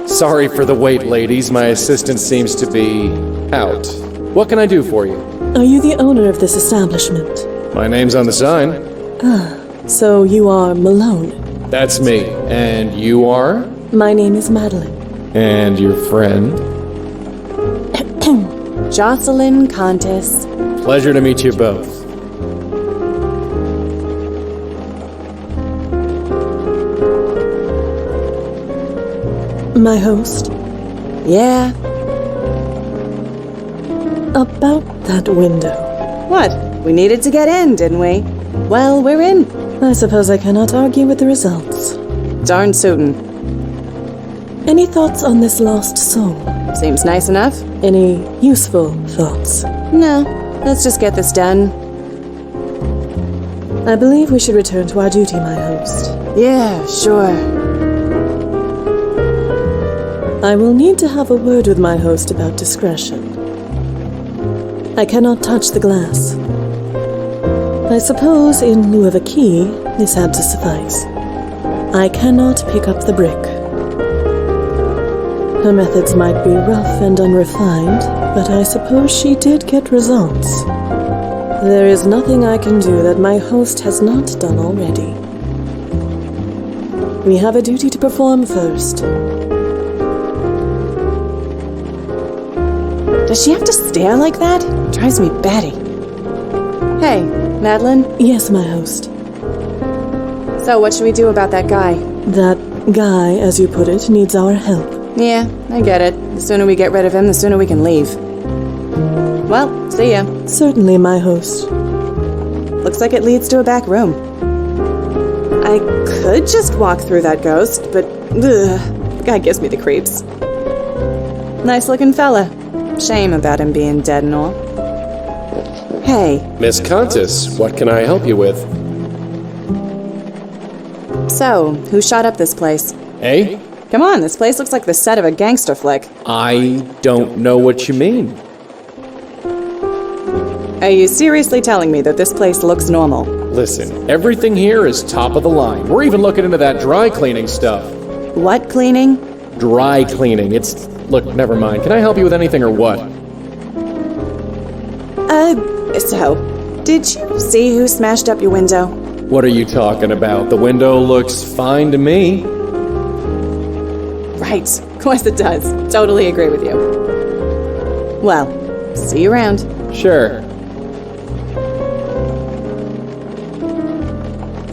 Sorry for the wait, ladies. My assistant seems to be out. What can I do for you? Are you the owner of this establishment? My name's on the sign. So you are Malone. That's me. And you are? My name is Madeline. And your friend? Jocelyn Contis. Pleasure to meet you both. My host. Yeah. About that window. What? We needed to get in, didn't we? Well, we're in. I suppose I cannot argue with the results. Darn suitin'. Any thoughts on this lost soul? Seems nice enough. Any useful thoughts? No. Let's just get this done. I believe we should return to our duty, my host. Yeah, sure. I will need to have a word with my host about discretion. I cannot touch the glass. I suppose in lieu of a key, this had to suffice. I cannot pick up the brick. Her methods might be rough and unrefined, but I suppose she did get results. There is nothing I can do that my host has not done already. We have a duty to perform first. Does she have to stare like that? Drives me batty. Hey, Madeline? Yes, my host. So what should we do about that guy? That guy, as you put it, needs our help. Yeah, I get it. The sooner we get rid of him, the sooner we can leave. Well, see ya. Certainly, my host. Looks like it leads to a back room. I could just walk through that ghost, but the guy gives me the creeps. Nice looking fella. Shame about him being dead and all. Hey. Miss Contis, what can I help you with? So, who shot up this place? Eh? Come on, this place looks like the set of a gangster flick. I don't know what you mean. Are you seriously telling me that this place looks normal? Listen, everything here is top of the line. We're even looking into that dry cleaning stuff. What cleaning? Dry cleaning. Look, never mind. Can I help you with anything or what? So, did you see who smashed up your window? What are you talking about? The window looks fine to me. Right, of course it does. Totally agree with you. Well, see you around. Sure.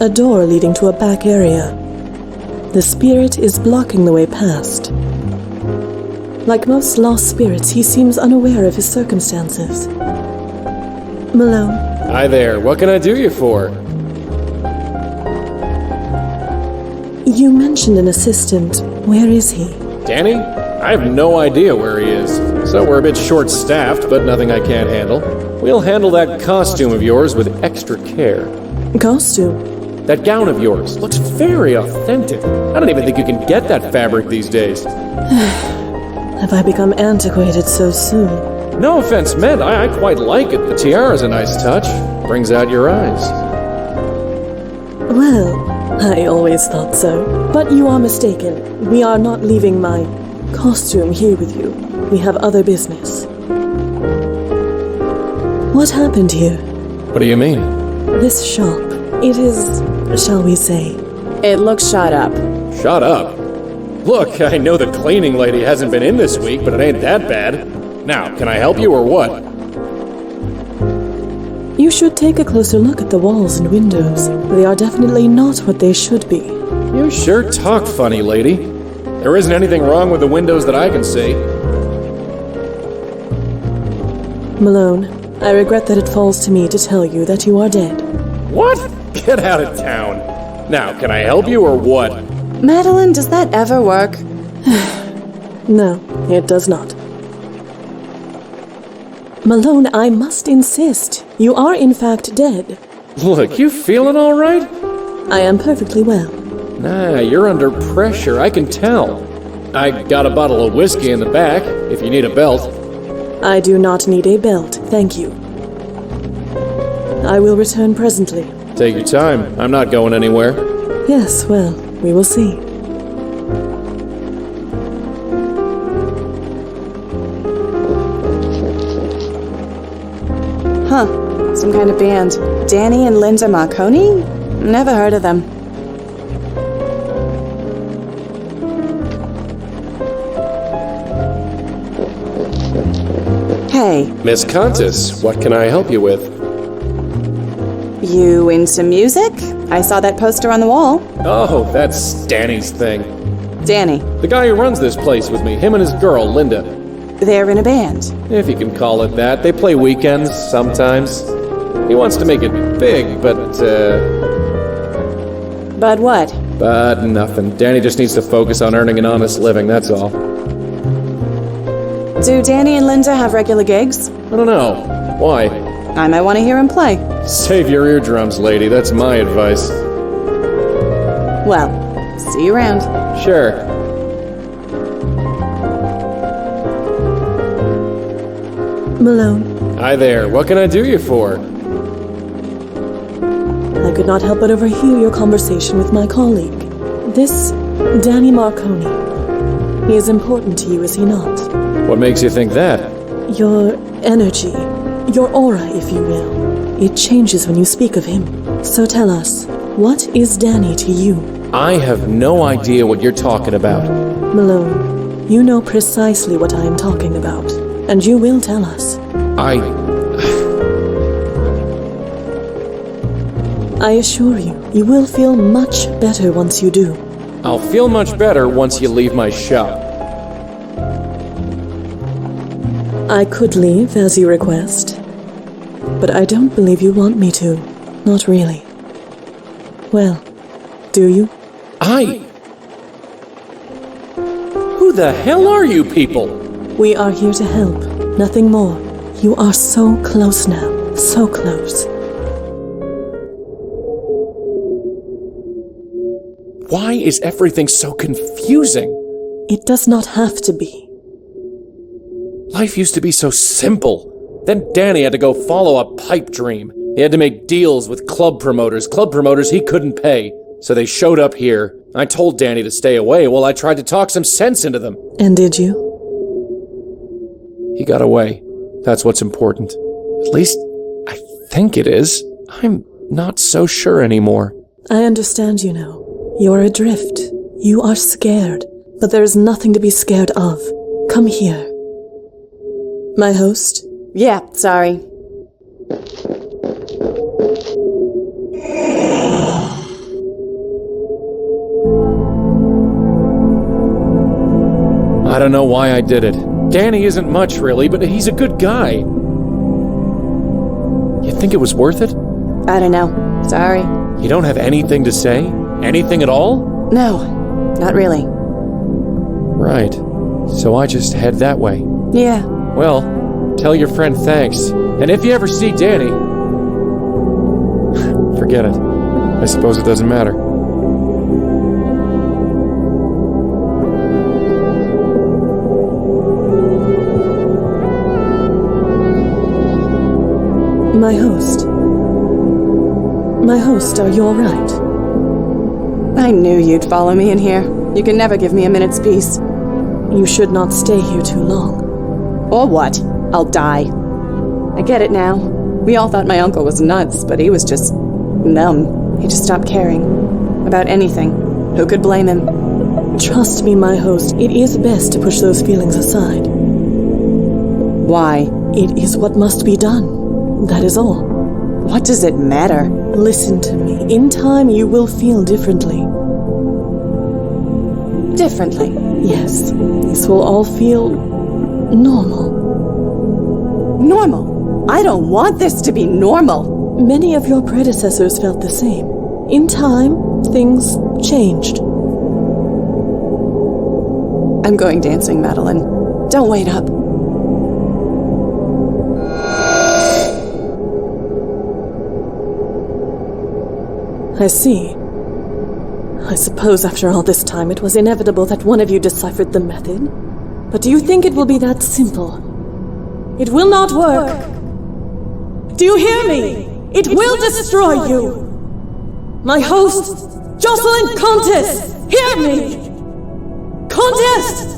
A door leading to a back area. The spirit is blocking the way past. Like most lost spirits, he seems unaware of his circumstances. Malone. Hi there. What can I do you for? You mentioned an assistant. Where is he? Danny? I have no idea where he is. So we're a bit short-staffed, but nothing I can't handle. We'll handle that costume of yours with extra care. Costume? That gown of yours looks very authentic. I don't even think you can get that fabric these days. Have I become antiquated so soon? No offense meant, I quite like it. The tiara's a nice touch. Brings out your eyes. Well, I always thought so. But you are mistaken. We are not leaving my costume here with you. We have other business. What happened here? What do you mean? This shop. It is, shall we say... It looks shot up. Shut up. Look, I know the cleaning lady hasn't been in this week, but it ain't that bad. Now, can I help you or what? You should take a closer look at the walls and windows. They are definitely not what they should be. You sure talk funny, lady. There isn't anything wrong with the windows that I can see. Malone, I regret that it falls to me to tell you that you are dead. What? Get out of town. Now, can I help you or what? Madeline, does that ever work? No, it does not. Malone, I must insist. You are in fact dead. Look, you feeling all right? I am perfectly well. Nah, you're under pressure, I can tell. I got a bottle of whiskey in the back, if you need a belt. I do not need a belt, thank you. I will return presently. Take your time, I'm not going anywhere. Yes, well, we will see. Huh. Some kind of band. Danny and Linda Marconi? Never heard of them. Hey, Miss Contis, what can I help you with? you into music? I saw that poster on the wall. Oh, that's Danny's thing. Danny, The guy who runs this place with me, him and his girl, Linda. they're in a band. If you can call it that. They play weekends, sometimes. He wants to make it big, but But what? nothing. Danny just needs to focus on earning an honest living, that's all. Do Danny and Linda have regular gigs? I don't know. Why? I might want to hear him play. Save your eardrums, lady. That's my advice. Well, see you around. Sure. Malone, Hi there. What can I do you for? I could not help but overhear your conversation with my colleague. This Danny Marconi. He is important to you, is he not? What makes you think that? Your energy, your aura, if you will. It changes when you speak of him. So tell us, what is Danny to you? I have no idea what you're talking about. Malone, you know precisely what I am talking about, and you will tell us. I assure you, you will feel much better once you do. I'll feel much better once you leave my shop. I could leave as you request, but I don't believe you want me to. Not really. Well, do you? Who the hell are you people? We are here to help, nothing more. You are so close now, so close. Why is everything so confusing? It does not have to be. Life used to be so simple. Then Danny had to go follow a pipe dream. He had to make deals with club promoters he couldn't pay. So they showed up here. I told Danny to stay away while I tried to talk some sense into them. And did you? He got away. That's what's important. At least, I think it is. I'm not so sure anymore. I understand you now. You are adrift. You are scared. But there is nothing to be scared of. Come here. My host? Yeah, sorry. I don't know why I did it. Danny isn't much, really, but he's a good guy. You think it was worth it? I don't know. Sorry. You don't have anything to say? Anything at all? No, not really. Right. So I just head that way. Yeah. Well, tell your friend thanks. And if you ever see Danny... forget it. I suppose it doesn't matter. My host. My host, are you all right? I knew you'd follow me in here. You can never give me a minute's peace. You should not stay here too long. Or what? I'll die. I get it now. We all thought my uncle was nuts, but he was just numb. He just stopped caring. About anything. Who could blame him? Trust me, my host, it is best to push those feelings aside. Why? It is what must be done. That is all. What does it matter? Listen to me. In time, you will feel differently. Differently. Yes, this will all feel normal. Normal? I don't want this to be normal. Many of your predecessors felt the same. In time, things changed. I'm going dancing, Madeline. Don't wait up. I see. I suppose after all this time it was inevitable that one of you deciphered the method. But do you think it will be that simple? It will not work. Do you hear me? It will destroy you. My host, Jocelyn Contis, hear me! Contis!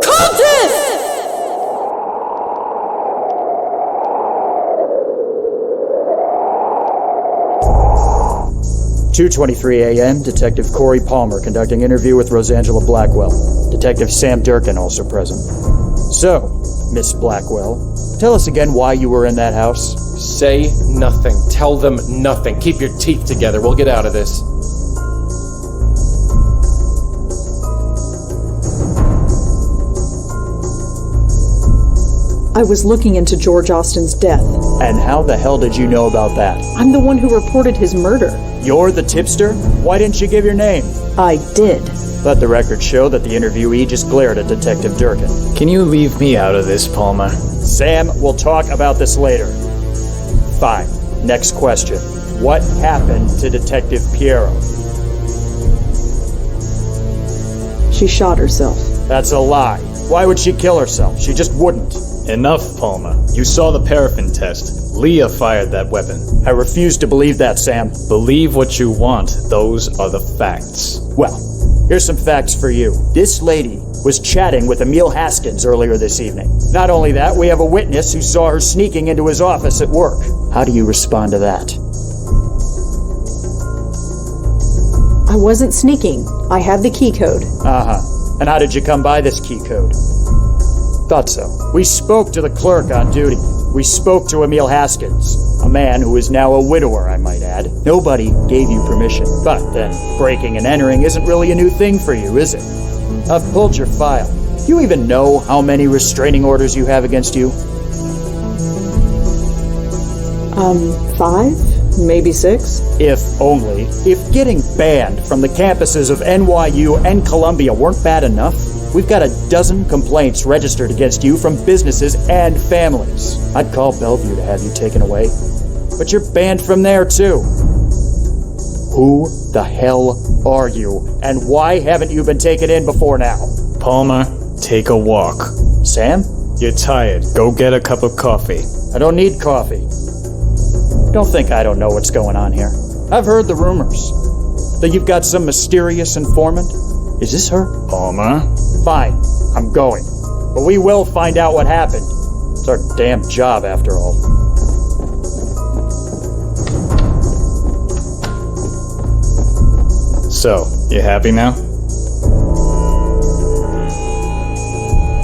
Contis! 2:23 a.m., Detective Corey Palmer conducting interview with Rosangela Blackwell. Detective Sam Durkin also present. So, Miss Blackwell, tell us again why you were in that house. Say nothing. Tell them nothing. Keep your teeth together. We'll get out of this. I was looking into George Austin's death. And how the hell did you know about that? I'm the one who reported his murder. You're the tipster? Why didn't you give your name? I did. Let the record show that the interviewee just glared at Detective Durkin. Can you leave me out of this, Palmer? Sam, we'll talk about this later. Fine. Next question. What happened to Detective Piero? She shot herself. That's a lie. Why would she kill herself? She just wouldn't. Enough, Palmer. You saw the paraffin test. Leah fired that weapon. I refuse to believe that, Sam. Believe what you want. Those are the facts. Well, here's some facts for you. This lady was chatting with Emil Haskins earlier this evening. Not only that, we have a witness who saw her sneaking into his office at work. How do you respond to that? I wasn't sneaking. I had the key code. Uh-huh. And how did you come by this key code? Thought so. We spoke to the clerk on duty. We spoke to Emil Haskins, a man who is now a widower, I might add. Nobody gave you permission. But then, breaking and entering isn't really a new thing for you, is it? I've pulled your file. You even know how many restraining orders you have against you? 5? Maybe 6? If only. If getting banned from the campuses of NYU and Columbia weren't bad enough, we've got a dozen complaints registered against you from businesses and families. I'd call Bellevue to have you taken away. But you're banned from there, too. Who the hell are you? And why haven't you been taken in before now? Palmer, take a walk. Sam? You're tired. Go get a cup of coffee. I don't need coffee. Don't think I don't know what's going on here. I've heard the rumors that you've got some mysterious informant. Is this her? Palmer? Fine, I'm going. But we will find out what happened. It's our damn job, after all. So, you happy now?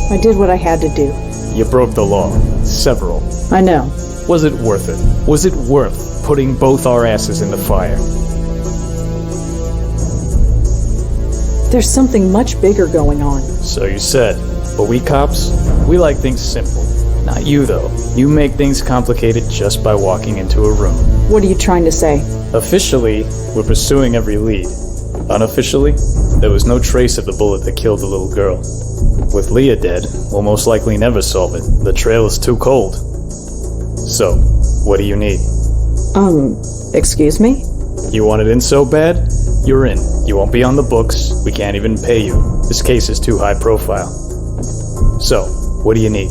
I did what I had to do. You broke the law. Several. I know. Was it worth it? Was it worth putting both our asses in the fire? There's something much bigger going on. So you said. But we cops, we like things simple. Not you, though. You make things complicated just by walking into a room. What are you trying to say? Officially, we're pursuing every lead. Unofficially, there was no trace of the bullet that killed the little girl. With Leah dead, we'll most likely never solve it. The trail is too cold. So, what do you need? Excuse me? You want it in so bad? You're in. You won't be on the books. We can't even pay you. This case is too high profile. So, what do you need?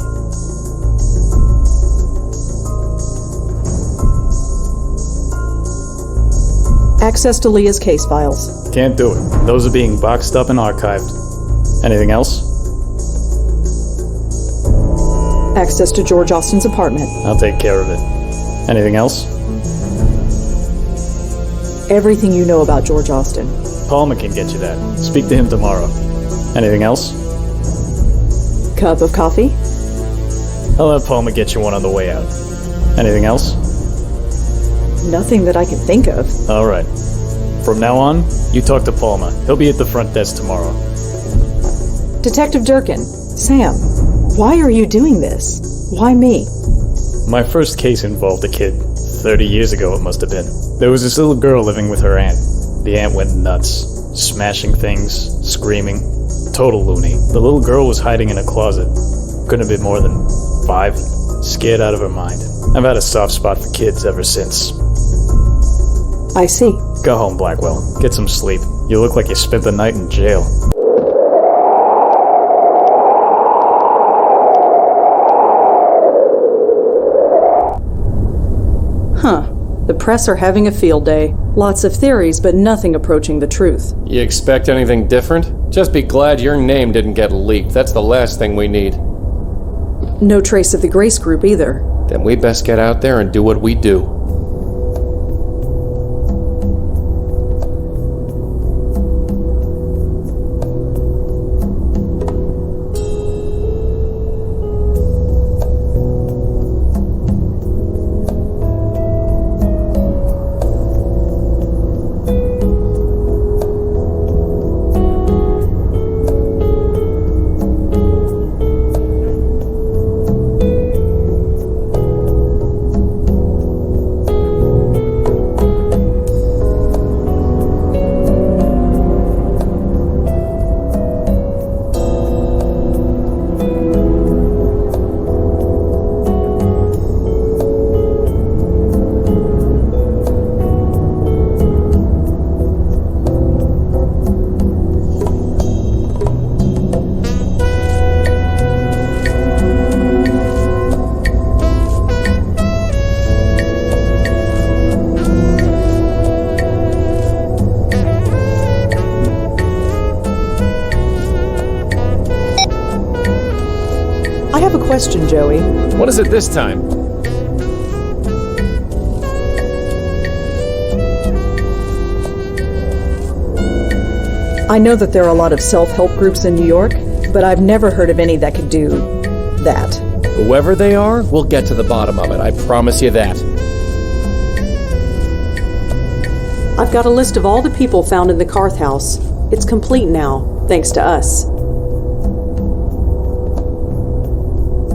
Access to Leah's case files. Can't do it. Those are being boxed up and archived. Anything else? Access to George Austin's apartment. I'll take care of it. Anything else? Everything you know about George Austin. Palmer can get you that. Speak to him tomorrow. Anything else? Cup of coffee? I'll have Palmer get you one on the way out. Anything else? Nothing that I can think of. All right. From now on, you talk to Palmer. He'll be at the front desk tomorrow. Detective Durkin. Sam, why are you doing this? Why me? My first case involved a kid. 30 years ago, it must have been. There was this little girl living with her aunt. The aunt went nuts. Smashing things, screaming. Total loony. The little girl was hiding in a closet. Couldn't have been more than 5. Scared out of her mind. I've had a soft spot for kids ever since. I see. Go home, Blackwell. Get some sleep. You look like you spent the night in jail. Huh. The press are having a field day. Lots of theories, but nothing approaching the truth. You expect anything different? Just be glad your name didn't get leaked. That's the last thing we need. No trace of the Grace Group either. Then we best get out there and do what we do. question, Joey. What is it this time? I know that there are a lot of self-help groups in New York, but I've never heard of any that could do that. Whoever they are, we'll get to the bottom of it. I promise you that. I've got a list of all the people found in the Karth house. It's complete now, thanks to us.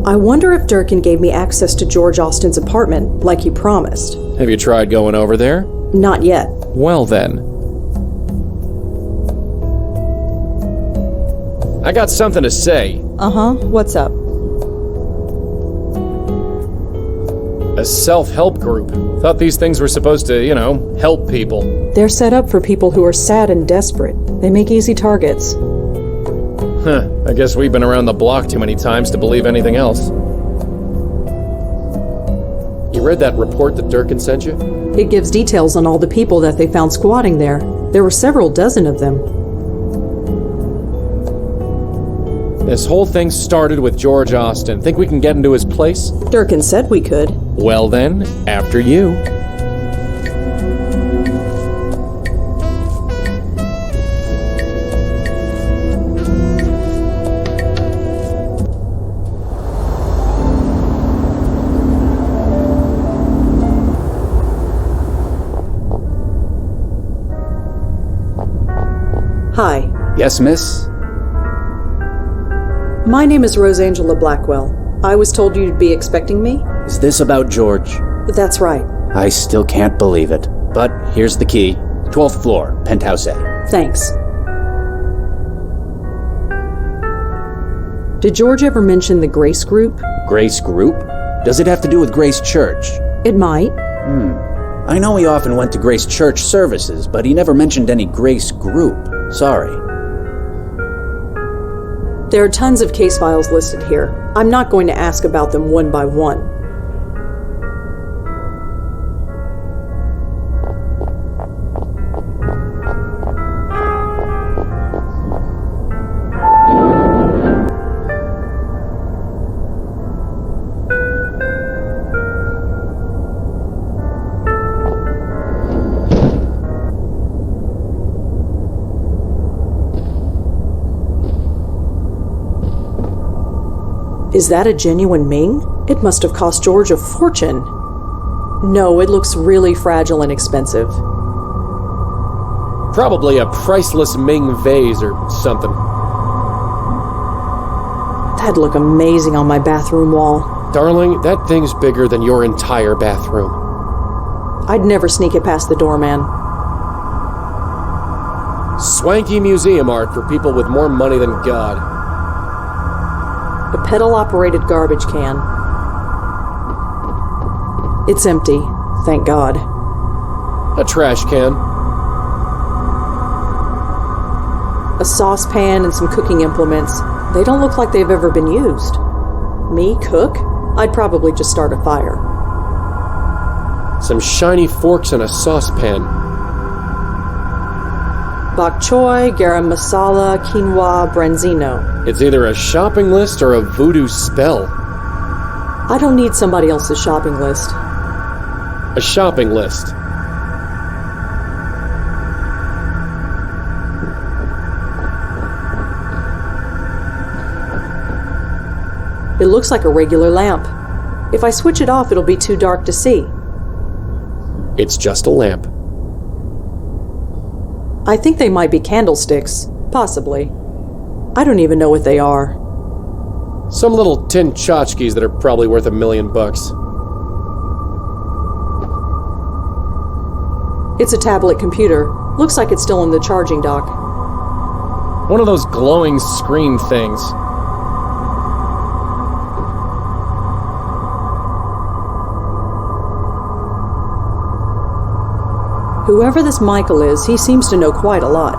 I wonder if Durkin gave me access to George Austin's apartment, like he promised. Have you tried going over there? Not yet. Well then. I got something to say. Uh-huh, what's up? A self-help group. Thought these things were supposed to, help people. They're set up for people who are sad and desperate. They make easy targets. Huh, I guess we've been around the block too many times to believe anything else. You read that report that Durkin sent you? It gives details on all the people that they found squatting there. There were several dozen of them. This whole thing started with George Austin. Think we can get into his place? Durkin said we could. Well then, after you. Hi. Yes, miss? My name is Rosangela Blackwell. I was told you'd be expecting me? Is this about George? That's right. I still can't believe it. But here's the key. 12th floor, penthouse A. Thanks. Did George ever mention the Grace Group? Grace Group? Does it have to do with Grace Church? It might. I know he often went to Grace Church services, but he never mentioned any Grace Group. Sorry. There are tons of case files listed here. I'm not going to ask about them one by one. Is that a genuine Ming? It must have cost George a fortune. No, it looks really fragile and expensive. Probably a priceless Ming vase or something. That'd look amazing on my bathroom wall. Darling, that thing's bigger than your entire bathroom. I'd never sneak it past the doorman. Swanky museum art for people with more money than God. A pedal-operated garbage can. It's empty, thank God. A trash can. A saucepan and some cooking implements. They don't look like they've ever been used. Me cook? I'd probably just start a fire. Some shiny forks and a saucepan. Bok choy, garam masala, quinoa, branzino. It's either a shopping list or a voodoo spell. I don't need somebody else's shopping list. A shopping list. It looks like a regular lamp. If I switch it off, it'll be too dark to see. It's just a lamp. I think they might be candlesticks. Possibly. I don't even know what they are. Some little tin tchotchkes that are probably worth $1 million. It's a tablet computer. Looks like it's still in the charging dock. One of those glowing screen things. Whoever this Michael is, he seems to know quite a lot.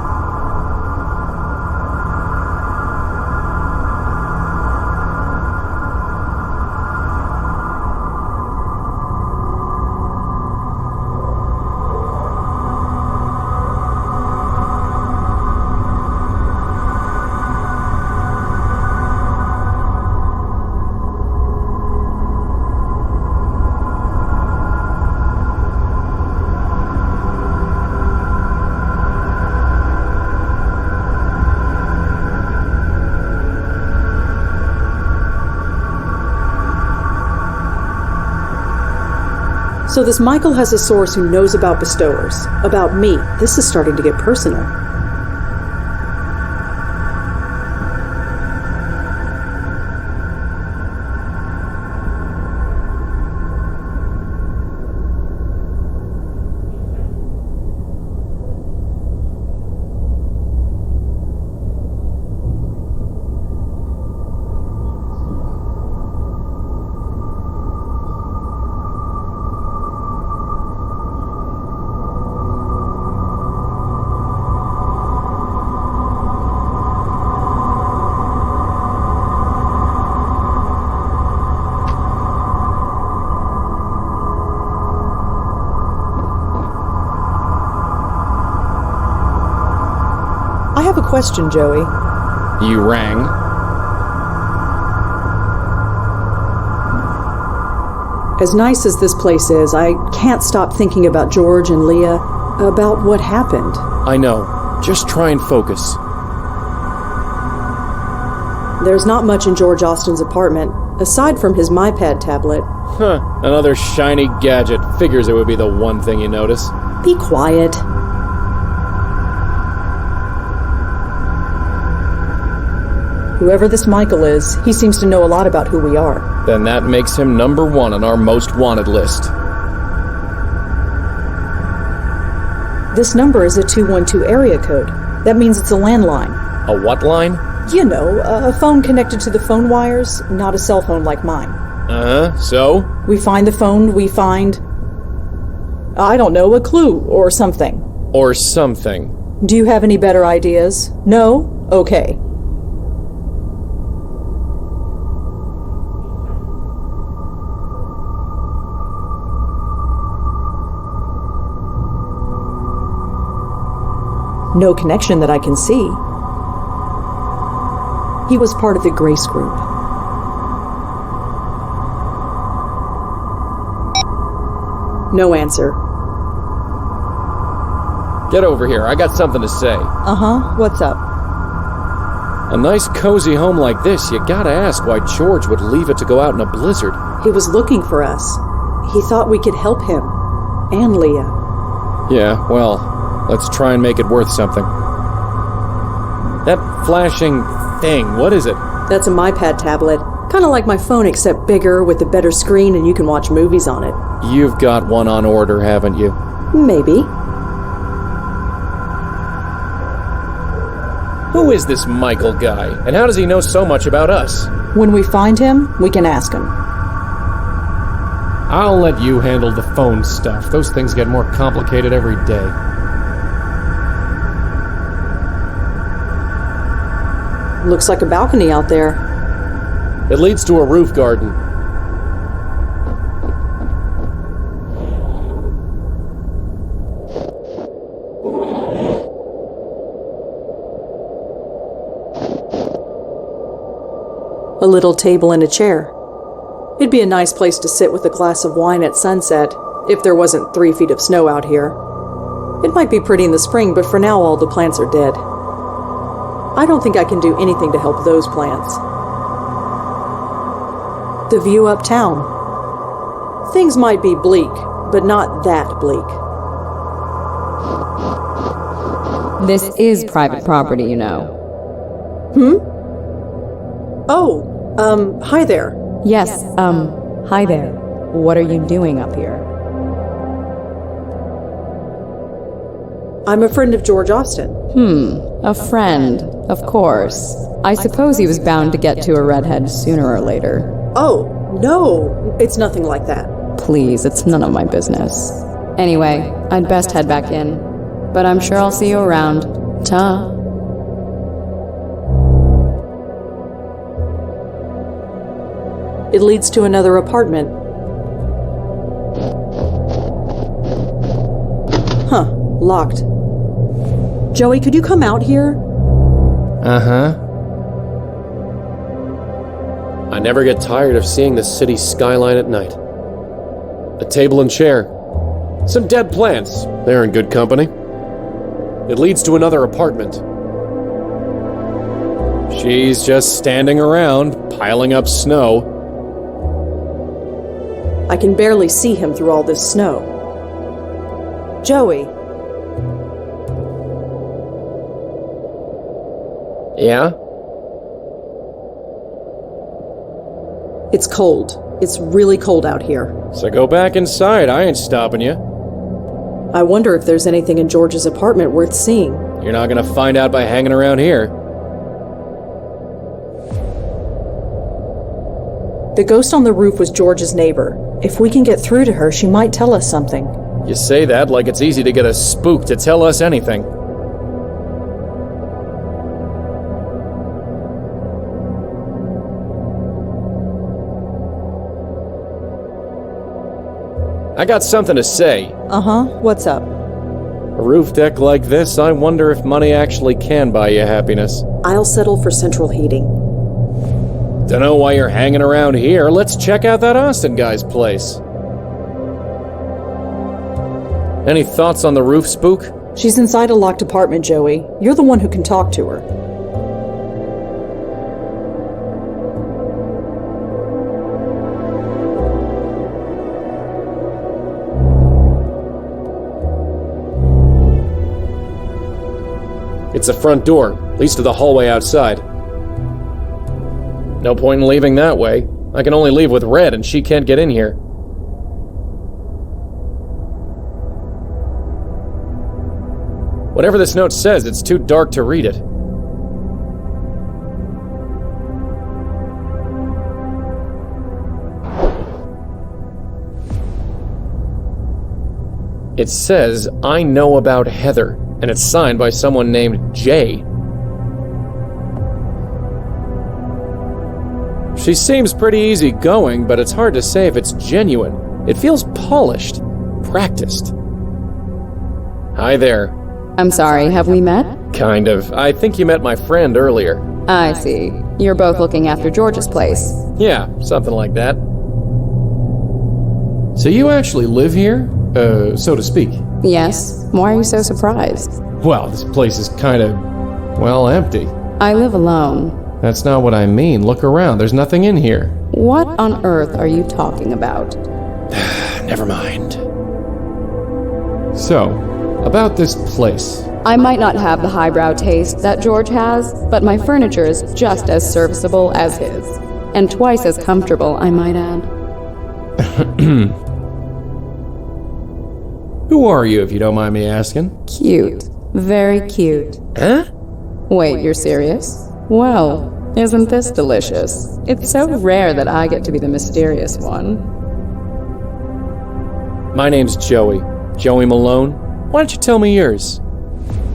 So this Michael has a source who knows about bestowers, about me. This is starting to get personal. I have a question, Joey. You rang? As nice as this place is, I can't stop thinking about George and Leah, about what happened. I know. Just try and focus. There's not much in George Austin's apartment, aside from his MyPad tablet. Huh. Another shiny gadget. Figures it would be the one thing you notice. Be quiet. Whoever this Michael is, he seems to know a lot about who we are. Then that makes him number 1 on our most wanted list. This number is a 212 area code. That means it's a landline. A what line? You know, a phone connected to the phone wires, not a cell phone like mine. So? We find the phone, we find... I don't know, a clue or something. Or something. Do you have any better ideas? No? Okay. No connection that I can see. He was part of the Grace group. No answer. Get over here. I got something to say. Uh-huh. What's up? A nice cozy home like this, you gotta ask why George would leave it to go out in a blizzard. He was looking for us. He thought we could help him. And Leah. Yeah, well, let's try and make it worth something. That flashing thing, what is it? That's a MyPad tablet. Kind of like my phone, except bigger, with a better screen, and you can watch movies on it. You've got one on order, haven't you? Maybe. Who is this Michael guy, and how does he know so much about us? When we find him, we can ask him. I'll let you handle the phone stuff. Those things get more complicated every day. Looks like a balcony out there. It leads to a roof garden. A little table and a chair. It'd be a nice place to sit with a glass of wine at sunset, if there wasn't 3 feet of snow out here. It might be pretty in the spring, but for now all the plants are dead. I don't think I can do anything to help those plants. The view uptown. Things might be bleak, but not that bleak. This is private property, you know. Oh, hi there. Yes, hi there. What are you doing up here? I'm a friend of George Austin. A friend, of course. I suppose he was bound to get to a redhead sooner or later. Oh, no, it's nothing like that. Please, it's none of my business. Anyway, I'd best head back in. But I'm sure I'll see you around. Ta. It leads to another apartment. Huh, locked. Joey, could you come out here? Uh-huh. I never get tired of seeing the city skyline at night. A table and chair. Some dead plants. They're in good company. It leads to another apartment. She's just standing around, piling up snow. I can barely see him through all this snow. Joey, Yeah? it's cold. It's really cold out here. So go back inside. I ain't stopping you. I wonder if there's anything in George's apartment worth seeing. You're not gonna find out by hanging around here. The ghost on the roof was George's neighbor. If we can get through to her, she might tell us something. You say that like it's easy to get a spook to tell us anything. I got something to say. Uh-huh, what's up? A roof deck like this, I wonder if money actually can buy you happiness. I'll settle for central heating. Dunno why you're hanging around here. Let's check out that Austin guy's place. Any thoughts on the roof spook? She's inside a locked apartment, Joey. You're the one who can talk to her. It's the front door, leads to the hallway outside. No point in leaving that way. I can only leave with Red, and she can't get in here. Whatever this note says, it's too dark to read it. It says, I know about Heather, and it's signed by someone named Jay. She seems pretty easygoing, but it's hard to say if it's genuine. It feels polished, practiced. Hi there. I'm sorry, have we met? Kind of. I think you met my friend earlier. I see. You're both looking after George's place. Yeah, something like that. So you actually live here? So to speak. Yes? Why are you so surprised? Well, this place is kind of, well, empty. I live alone. That's not what I mean. Look around. There's nothing in here. What on earth are you talking about? Never mind. So, about this place. I might not have the highbrow taste that George has, but my furniture is just as serviceable as his. And twice as comfortable, I might add. Who are you, if you don't mind me asking? Cute. Very cute. Huh? Wait, you're serious? Well, isn't this delicious? It's so rare that I get to be the mysterious one. My name's Joey. Joey Malone. Why don't you tell me yours?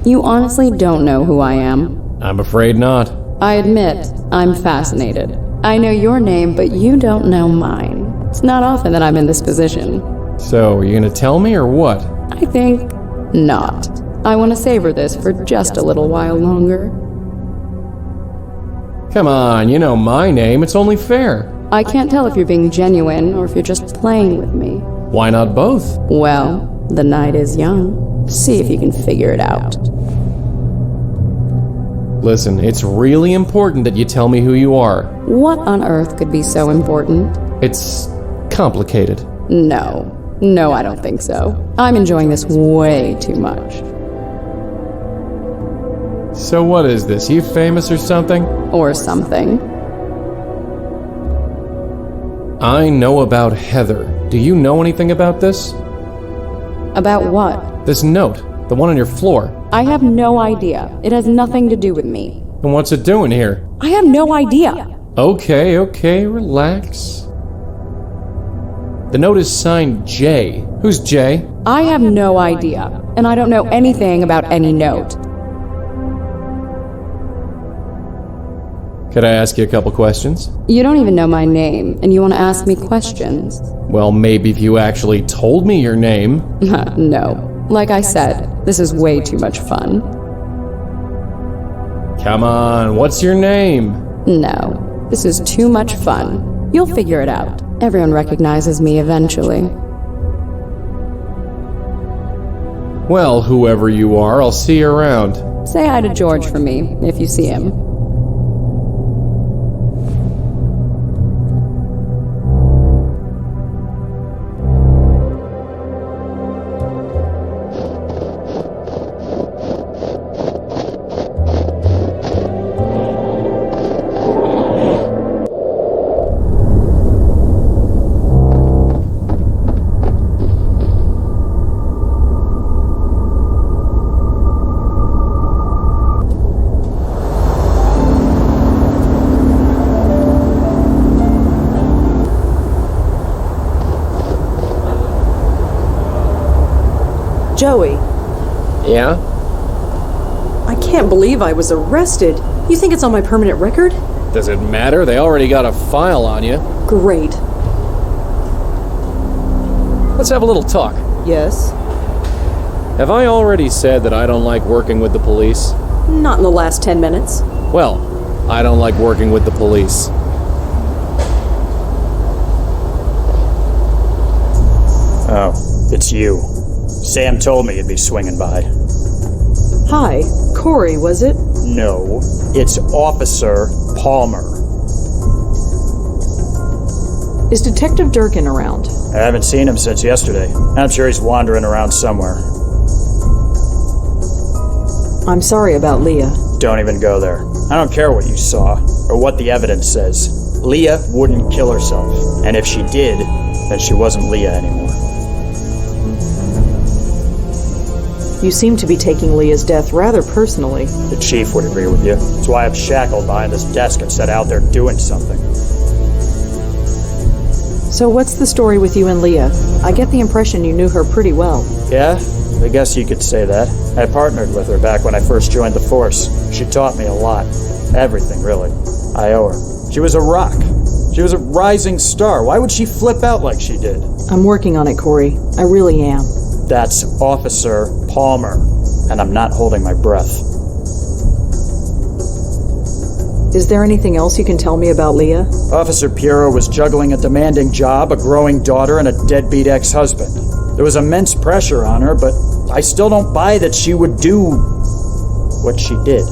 You honestly don't know who I am. I'm afraid not. I admit, I'm fascinated. I know your name, but you don't know mine. It's not often that I'm in this position. So, are you gonna tell me or what? I think not. I want to savor this for just a little while longer. Come on, you know my name. It's only fair. I can't tell if you're being genuine or if you're just playing with me. Why not both? Well, the night is young. See if you can figure it out. Listen, it's really important that you tell me who you are. What on earth could be so important? It's complicated. No, I don't think so. I'm enjoying this way too much. So what is this? You famous or something? Or something. I know about Heather. Do you know anything about this? About what? This note, the one on your floor. I have no idea. It has nothing to do with me. And what's it doing here? I have no idea. Okay, relax. The note is signed Jay. Who's Jay? I have no idea, and I don't know anything about any note. Could I ask you a couple questions? You don't even know my name, and you want to ask me questions? Well, maybe if you actually told me your name. No. Like I said, this is way too much fun. Come on, what's your name? No. This is too much fun. You'll figure it out. Everyone recognizes me eventually. Well, whoever you are, I'll see you around. Say hi to George for me, if you see him. Joey, Yeah? I can't believe I was arrested. You think it's on my permanent record? Does it matter? They already got a file on you. Great. Let's have a little talk. Yes? Have I already said that I don't like working with the police? Not in the last 10 minutes. Well, I don't like working with the police. Oh, it's you. Sam told me you'd be swinging by. Hi, Corey, was it? No, it's Officer Palmer. Is Detective Durkin around? I haven't seen him since yesterday. I'm sure he's wandering around somewhere. I'm sorry about Leah. Don't even go there. I don't care what you saw, or what the evidence says. Leah wouldn't kill herself. And if she did, then she wasn't Leah anymore. You seem to be taking Leah's death rather personally. The chief would agree with you. That's why I'm shackled behind this desk instead out there doing something. So what's the story with you and Leah? I get the impression you knew her pretty well. Yeah, I guess you could say that. I partnered with her back when I first joined the force. She taught me a lot. Everything, really. I owe her. She was a rock. She was a rising star. Why would she flip out like she did? I'm working on it, Corey. I really am. That's Officer Palmer, and I'm not holding my breath. Is there anything else you can tell me about Leah? Officer Piero was juggling a demanding job, a growing daughter, and a deadbeat ex-husband. There was immense pressure on her, but I still don't buy that she would do what she did.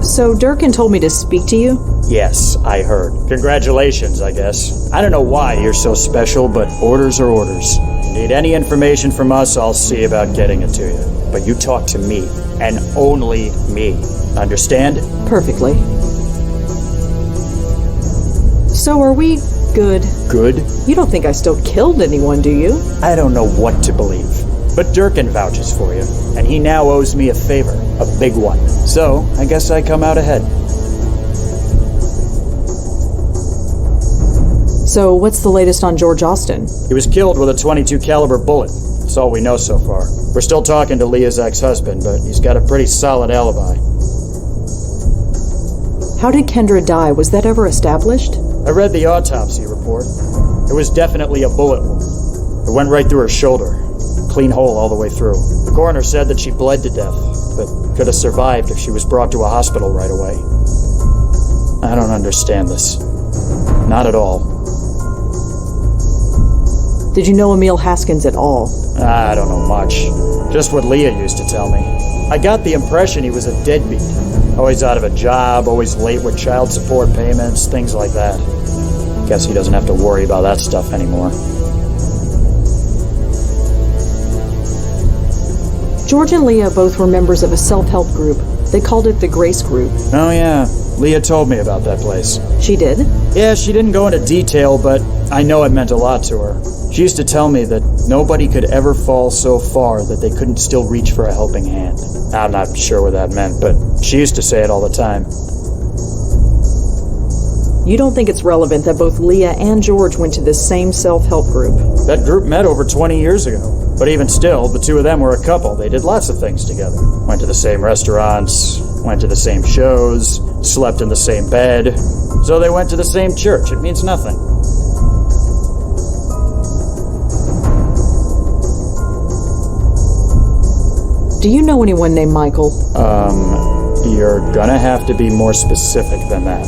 So Durkin told me to speak to you? Yes, I heard. Congratulations, I guess. I don't know why you're so special, but orders are orders. You need any information from us, I'll see about getting it to you. But you talk to me, and only me. Understand? Perfectly. So are we good? Good? You don't think I still killed anyone, do you? I don't know what to believe. But Durkin vouches for you, and he now owes me a favor, a big one. So, I guess I come out ahead. So what's the latest on George Austin? He was killed with a .22 caliber bullet. That's all we know so far. We're still talking to Leah's ex-husband, but he's got a pretty solid alibi. How did Kendra die? Was that ever established? I read the autopsy report. It was definitely a bullet wound. It went right through her shoulder. Clean hole all the way through. The coroner said that she bled to death, but could have survived if she was brought to a hospital right away. I don't understand this. Not at all. Did you know Emil Haskins at all? I don't know much. Just what Leah used to tell me. I got the impression he was a deadbeat. Always out of a job, always late with child support payments, things like that. Guess he doesn't have to worry about that stuff anymore. George and Leah both were members of a self-help group. They called it the Grace Group. Oh yeah, Leah told me about that place. She did? Yeah, she didn't go into detail, but I know it meant a lot to her. She used to tell me that nobody could ever fall so far that they couldn't still reach for a helping hand. I'm not sure what that meant, but she used to say it all the time. You don't think it's relevant that both Leah and George went to this same self-help group? That group met over 20 years ago. But even still, the two of them were a couple. They did lots of things together. Went to the same restaurants, went to the same shows, slept in the same bed. So they went to the same church. It means nothing. Do you know anyone named Michael? You're gonna have to be more specific than that.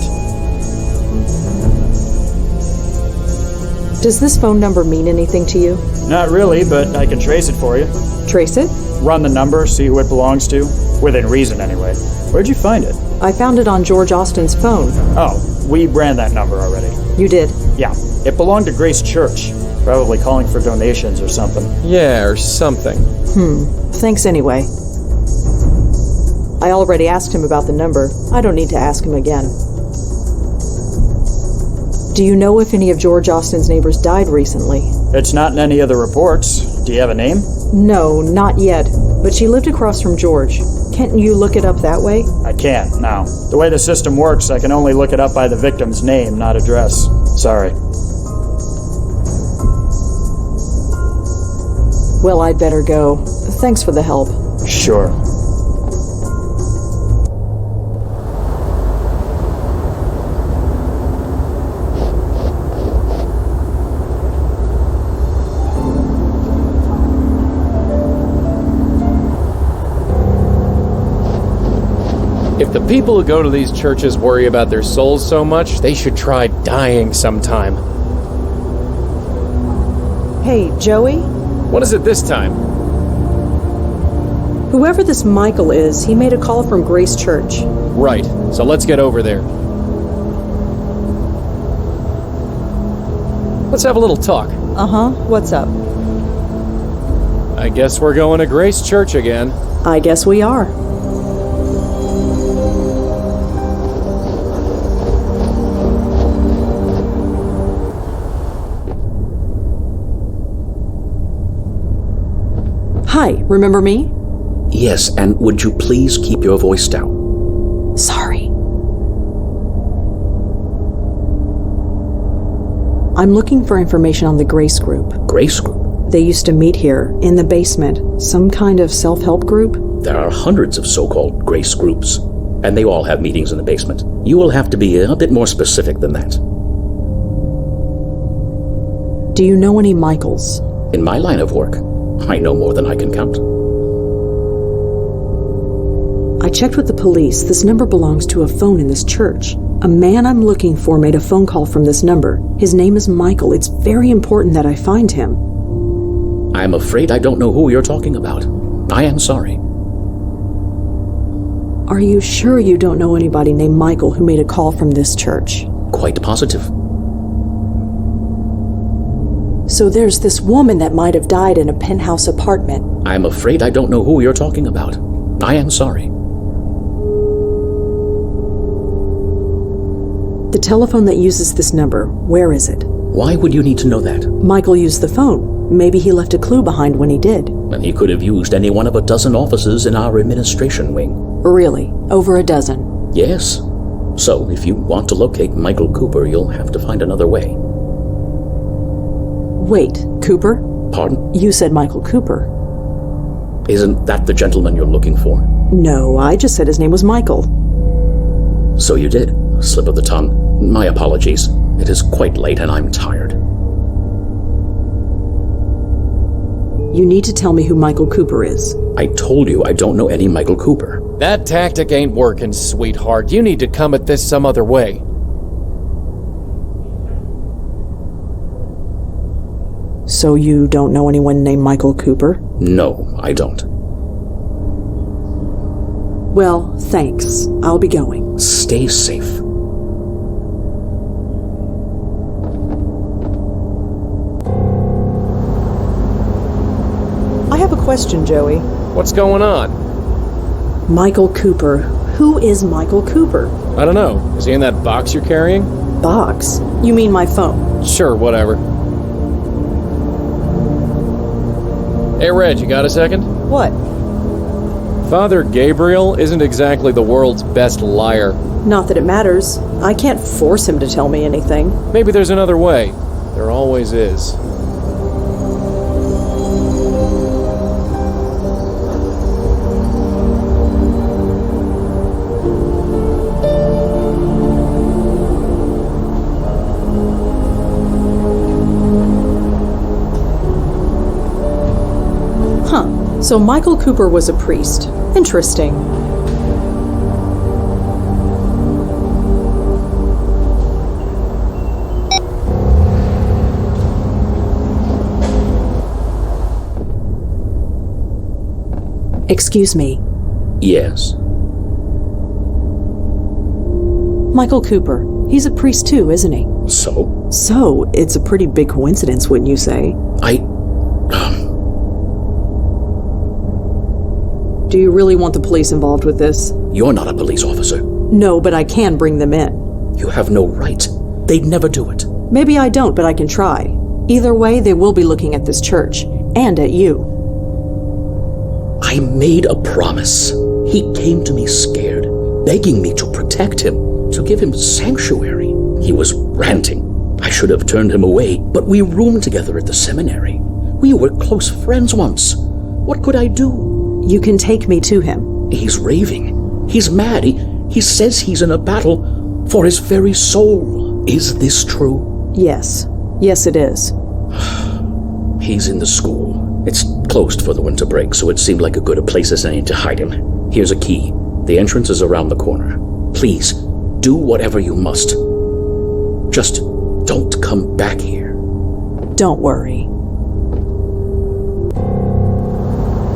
Does this phone number mean anything to you? Not really, but I can trace it for you. Trace it? Run the number, see who it belongs to. Within reason, anyway. Where'd you find it? I found it on George Austin's phone. Oh, we ran that number already. You did? Yeah. It belonged to Grace Church. Probably calling for donations or something. Yeah, or something. Thanks anyway. I already asked him about the number. I don't need to ask him again. Do you know if any of George Austin's neighbors died recently? It's not in any of the reports. Do you have a name? No, not yet. But she lived across from George. Can't you look it up that way? I can't, no. The way the system works, I can only look it up by the victim's name, not address. Sorry. Well, I'd better go. Thanks for the help. Sure. If the people who go to these churches worry about their souls so much, they should try dying sometime. Hey, Joey? What is it this time? Whoever this Michael is, he made a call from Grace Church. Right, so let's get over there. Let's have a little talk. Uh-huh. What's up? I guess we're going to Grace Church again. I guess we are. Hi, remember me? Yes, and would you please keep your voice down? Sorry. I'm looking for information on the Grace Group. Grace Group? They used to meet here, in the basement. Some kind of self-help group? There are hundreds of so-called Grace Groups, and they all have meetings in the basement. You will have to be a bit more specific than that. Do you know any Michaels? In my line of work, I know more than I can count. I checked with the police. This number belongs to a phone in this church. A man I'm looking for made a phone call from this number. His name is Michael. It's very important that I find him. I'm afraid I don't know who you're talking about. I am sorry. Are you sure you don't know anybody named Michael who made a call from this church? Quite positive. So there's this woman that might have died in a penthouse apartment. I'm afraid I don't know who you're talking about. I am sorry. The telephone that uses this number, where is it? Why would you need to know that? Michael used the phone. Maybe he left a clue behind when he did. And he could have used any one of a dozen offices in our administration wing. Really? Over a dozen? Yes. So, if you want to locate Michael Cooper, you'll have to find another way. Wait, Cooper? Pardon? You said Michael Cooper. Isn't that the gentleman you're looking for? No, I just said his name was Michael. So you did. Slip of the tongue. My apologies. It is quite late and I'm tired. You need to tell me who Michael Cooper is. I told you I don't know any Michael Cooper. That tactic ain't working, sweetheart. You need to come at this some other way. So you don't know anyone named Michael Cooper? No, I don't. Well, thanks. I'll be going. Stay safe. I have a question, Joey. What's going on? Michael Cooper. Who is Michael Cooper? I don't know. Is he in that box you're carrying? Box? You mean my phone? Sure, whatever. Hey, Reg, you got a second? What? Father Gabriel isn't exactly the world's best liar. Not that it matters. I can't force him to tell me anything. Maybe there's another way. There always is. So Michael Cooper was a priest. Interesting. Excuse me. Yes. Michael Cooper. He's a priest too, isn't he? So? So, it's a pretty big coincidence, wouldn't you say? Do you really want the police involved with this? You're not a police officer. No, but I can bring them in. You have no right. They'd never do it. Maybe I don't, but I can try. Either way, they will be looking at this church. And at you. I made a promise. He came to me scared, begging me to protect him, to give him sanctuary. He was ranting. I should have turned him away, but we roomed together at the seminary. We were close friends once. What could I do? You can take me to him. He's raving. He's mad. He says he's in a battle for his very soul. Is this true? Yes. Yes, it is. He's in the school. It's closed for the winter break, so it seemed like a good a place as any to hide him. Here's a key. The entrance is around the corner. Please, do whatever you must. Just don't come back here. Don't worry.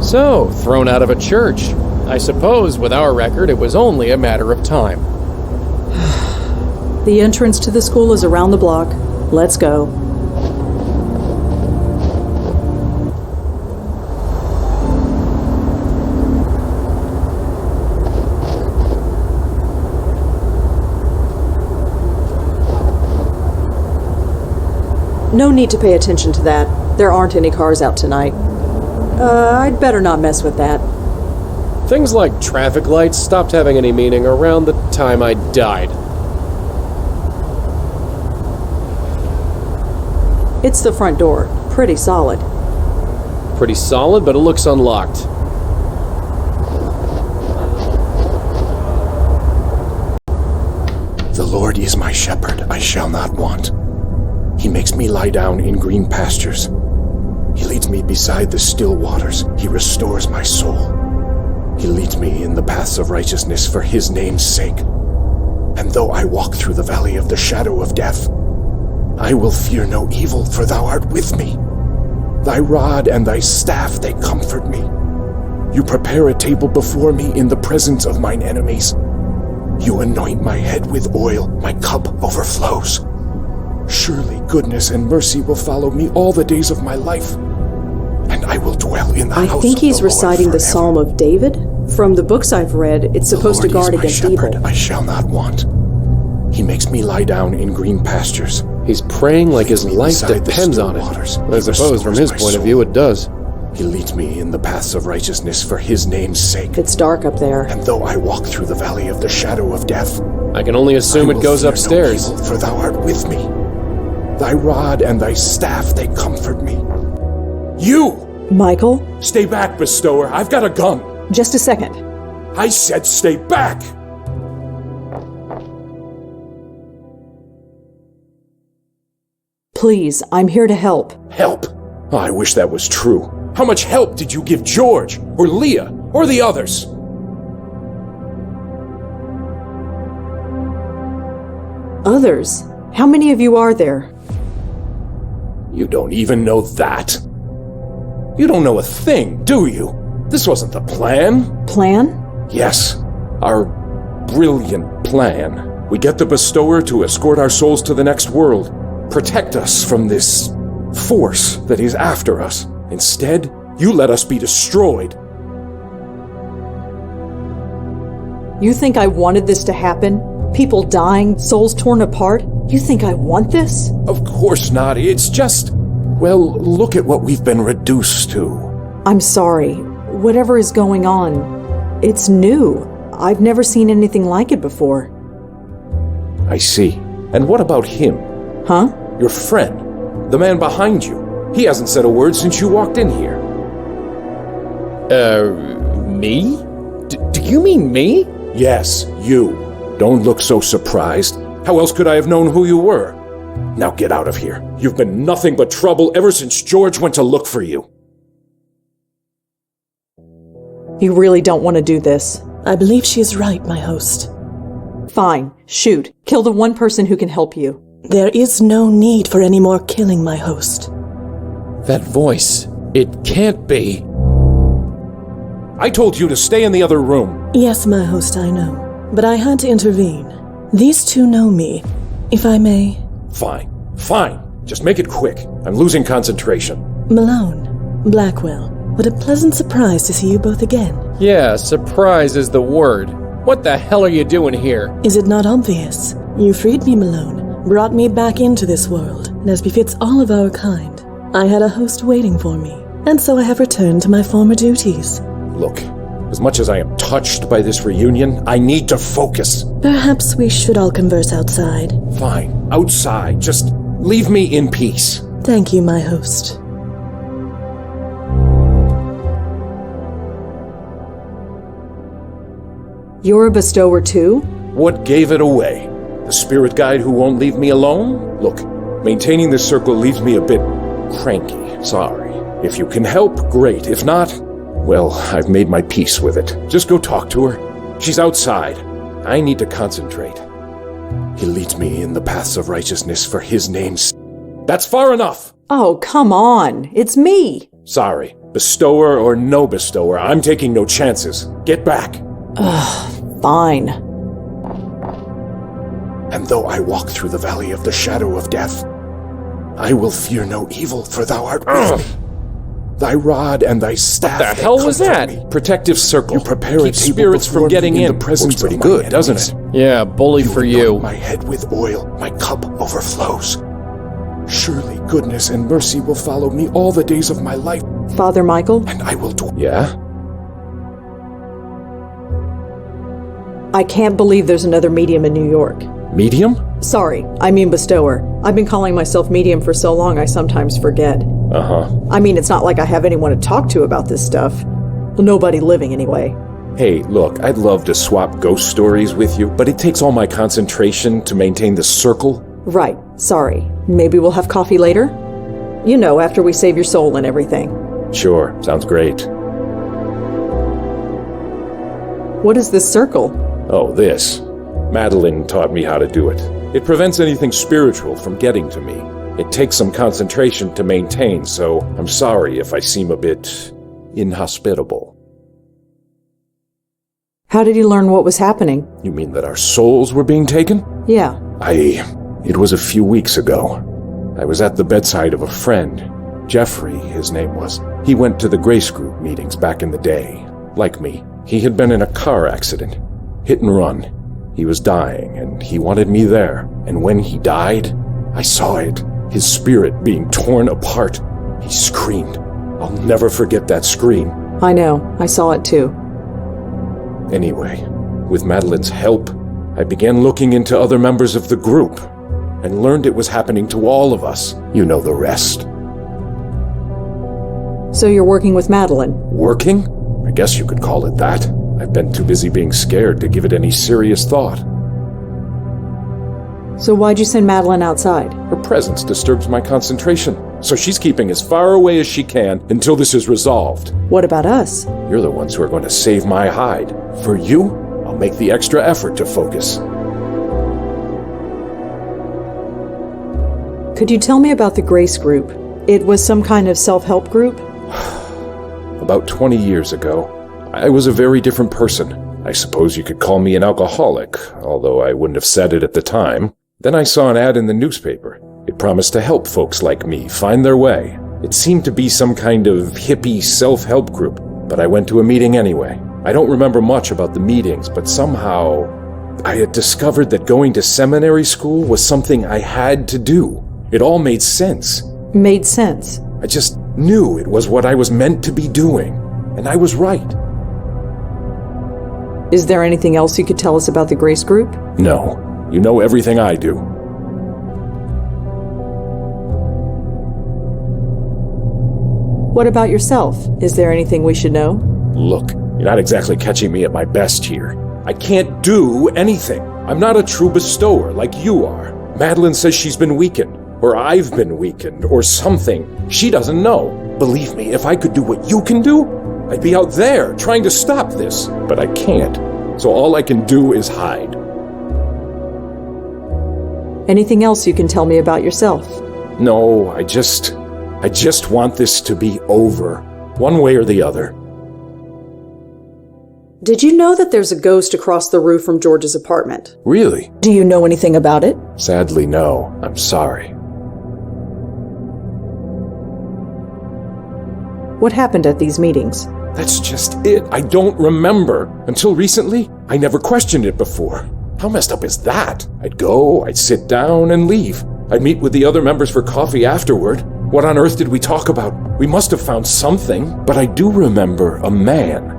So, thrown out of a church. I suppose, with our record, it was only a matter of time. The entrance to the school is around the block. Let's go. No need to pay attention to that. There aren't any cars out tonight. I'd better not mess with that. Things like traffic lights stopped having any meaning around the time I died. It's the front door. Pretty solid. Pretty solid, but it looks unlocked. The Lord is my shepherd, I shall not want. He makes me lie down in green pastures. He leads me beside the still waters. He restores my soul. He leads me in the paths of righteousness for his name's sake. And though I walk through the valley of the shadow of death, I will fear no evil, for thou art with me. Thy rod and thy staff, they comfort me. You prepare a table before me in the presence of mine enemies. You anoint my head with oil, my cup overflows. Surely goodness and mercy will follow me all the days of my life, and I will dwell in the house of the Lord I think he's reciting the Psalm of David. From the books I've read, it's supposed to guard against evil. I shall not want. He makes me lie down in green pastures. He's praying like his life depends on it. I suppose from his point of view it does. He leads me in the paths of righteousness for his name's sake. It's dark up there. And though I walk through the valley of the shadow of death, I can only assume it goes upstairs. No evil, for thou art with me. Thy rod and thy staff, they comfort me. You! Michael? Stay back, bestower. I've got a gun. Just a second. I said stay back! Please, I'm here to help. Help? Oh, I wish that was true. How much help did you give George, or Leah, or the others? Others? How many of you are there? You don't even know that. You don't know a thing, do you? This wasn't the plan. Plan? Yes, our brilliant plan. We get the bestower to escort our souls to the next world, protect us from this force that is after us. Instead, you let us be destroyed. You think I wanted this to happen? People dying, souls torn apart? You think I want this? Of course not. It's just, well, look at what we've been reduced to. I'm sorry. Whatever is going on, it's new. I've never seen anything like it before. I see. And what about him? Huh? Your friend, the man behind you. He hasn't said a word since you walked in here. Me? Do you mean me? Yes, you. Don't look so surprised. How else could I have known who you were? Now get out of here. You've been nothing but trouble ever since George went to look for you. You really don't want to do this. I believe she is right, my host. Fine. Shoot. Kill the one person who can help you. There is no need for any more killing, my host. That voice. It can't be. I told you to stay in the other room. Yes, my host, I know. But I had to intervene. These two know me, if I may. Fine. Just make it quick. I'm losing concentration. Malone, Blackwell, what a pleasant surprise to see you both again. Yeah, surprise is the word. What the hell are you doing here? Is it not obvious? You freed me, Malone, brought me back into this world, and as befits all of our kind, I had a host waiting for me, and so I have returned to my former duties. Look, as much as I am touched by this reunion, I need to focus. Perhaps we should all converse outside. Fine, outside. Just leave me in peace. Thank you, my host. You're a bestower too? What gave it away? The spirit guide who won't leave me alone? Look, maintaining this circle leaves me a bit cranky. Sorry. If you can help, great. If not, well, I've made my peace with it. Just go talk to her. She's outside. I need to concentrate. He leads me in the paths of righteousness for his name's... That's far enough! Oh, come on. It's me. Sorry. Bestower or no bestower, I'm taking no chances. Get back. Fine. And though I walk through the valley of the shadow of death, I will fear no evil, for thou art with me. Thy rod and thy staff. What the hell was comfort that? me. Protective circle. You prepare a Keeps table spirits before from getting me in. the presence Looks pretty of good, my doesn't enemies. it? Yeah, bully for anoint you. My head with oil, my cup overflows. Surely goodness and mercy will follow me all the days of my life, Father Michael, and I will do. Yeah? I can't believe there's another medium in New York. Medium? Sorry, I mean bestower. I've been calling myself medium for so long I sometimes forget. Uh-huh. I mean, it's not like I have anyone to talk to about this stuff. Well, nobody living anyway. Hey, look, I'd love to swap ghost stories with you, but it takes all my concentration to maintain the circle. Right, sorry. Maybe we'll have coffee later? You know, after we save your soul and everything. Sure, sounds great. What is this circle? Oh, this. Madeline taught me how to do it. It prevents anything spiritual from getting to me. It takes some concentration to maintain, so I'm sorry if I seem a bit inhospitable. How did you learn what was happening? You mean that our souls were being taken? Yeah. It was a few weeks ago. I was at the bedside of a friend. Jeffrey, his name was. He went to the Grace Group meetings back in the day. Like me, he had been in a car accident. Hit and run. He was dying, and he wanted me there. And when he died, I saw it. His spirit being torn apart. He screamed. I'll never forget that scream. I know. I saw it too. Anyway, with Madeline's help, I began looking into other members of the group and learned it was happening to all of us. You know the rest. So you're working with Madeline? Working? I guess you could call it that. I've been too busy being scared to give it any serious thought. So why'd you send Madeline outside? Her presence disturbs my concentration, so she's keeping as far away as she can until this is resolved. What about us? You're the ones who are going to save my hide. For you, I'll make the extra effort to focus. Could you tell me about the Grace Group? It was some kind of self-help group? About 20 years ago, I was a very different person. I suppose you could call me an alcoholic, although I wouldn't have said it at the time. Then I saw an ad in the newspaper. It promised to help folks like me find their way. It seemed to be some kind of hippie self-help group, but I went to a meeting anyway. I don't remember much about the meetings, but somehow I had discovered that going to seminary school was something I had to do. It all made sense. Made sense. I just knew it was what I was meant to be doing, and I was right. Is there anything else you could tell us about the Grace Group? No, you know everything I do. What about yourself? Is there anything we should know? Look, you're not exactly catching me at my best here. I can't do anything. I'm not a true bestower like you are. Madeline says she's been weakened, or I've been weakened, or something. She doesn't know. Believe me, if I could do what you can do, I'd be out there trying to stop this. But I can't. So all I can do is hide. Anything else you can tell me about yourself? No, I just want this to be over, one way or the other. Did you know that there's a ghost across the roof from George's apartment? Really? Do you know anything about it? Sadly, no. I'm sorry. What happened at these meetings? That's just it. I don't remember. Until recently, I never questioned it before. How messed up is that? I'd go, I'd sit down and leave. I'd meet with the other members for coffee afterward. What on earth did we talk about? We must have found something. But I do remember a man.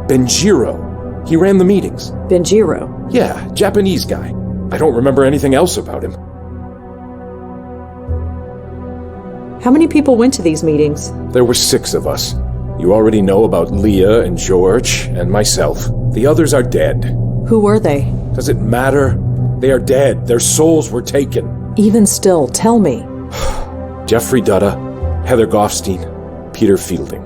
Benjiro. He ran the meetings. Benjiro? Yeah, Japanese guy. I don't remember anything else about him. How many people went to these meetings? There were 6 of us. You already know about Leah and George and myself. The others are dead. Who were they? Does it matter? They are dead. Their souls were taken. Even still, tell me. Jeffrey Dutta, Heather Goffstein, Peter Fielding.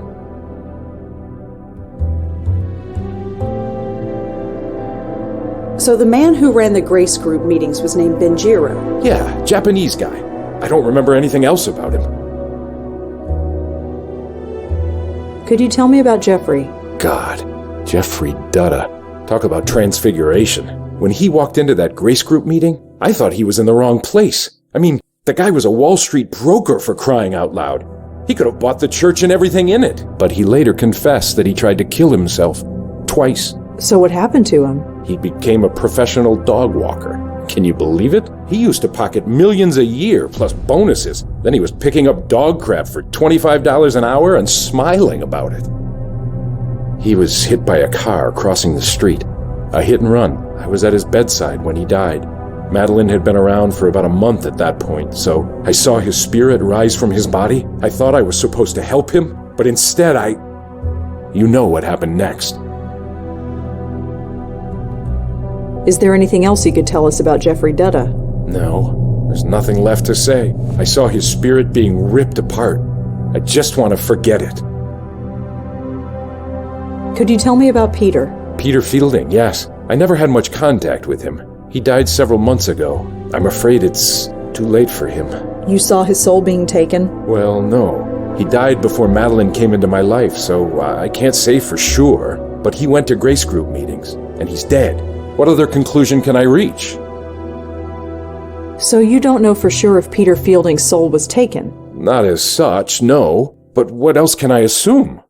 So the man who ran the Grace Group meetings was named Benjiro. Yeah, Japanese guy. I don't remember anything else about him. Could you tell me about Jeffrey? God, Jeffrey Dutta. Talk about transfiguration. When he walked into that Grace Group meeting, I thought he was in the wrong place. I mean, the guy was a Wall Street broker, for crying out loud. He could have bought the church and everything in it. But he later confessed that he tried to kill himself. Twice. So what happened to him? He became a professional dog walker. Can you believe it? He used to pocket millions a year, plus bonuses. Then he was picking up dog crap for $25 an hour and smiling about it. He was hit by a car crossing the street. A hit and run. I was at his bedside when he died. Madeline had been around for about a month at that point, so I saw his spirit rise from his body. I thought I was supposed to help him, but instead You know what happened next. Is there anything else you could tell us about Jeffrey Dutta? No, there's nothing left to say. I saw his spirit being ripped apart. I just want to forget it. Could you tell me about Peter? Peter Fielding, yes. I never had much contact with him. He died several months ago. I'm afraid it's too late for him. You saw his soul being taken? Well, no. He died before Madeline came into my life, so I can't say for sure. But he went to Grace Group meetings, and he's dead. What other conclusion can I reach? So you don't know for sure if Peter Fielding's soul was taken? Not as such, no. But what else can I assume?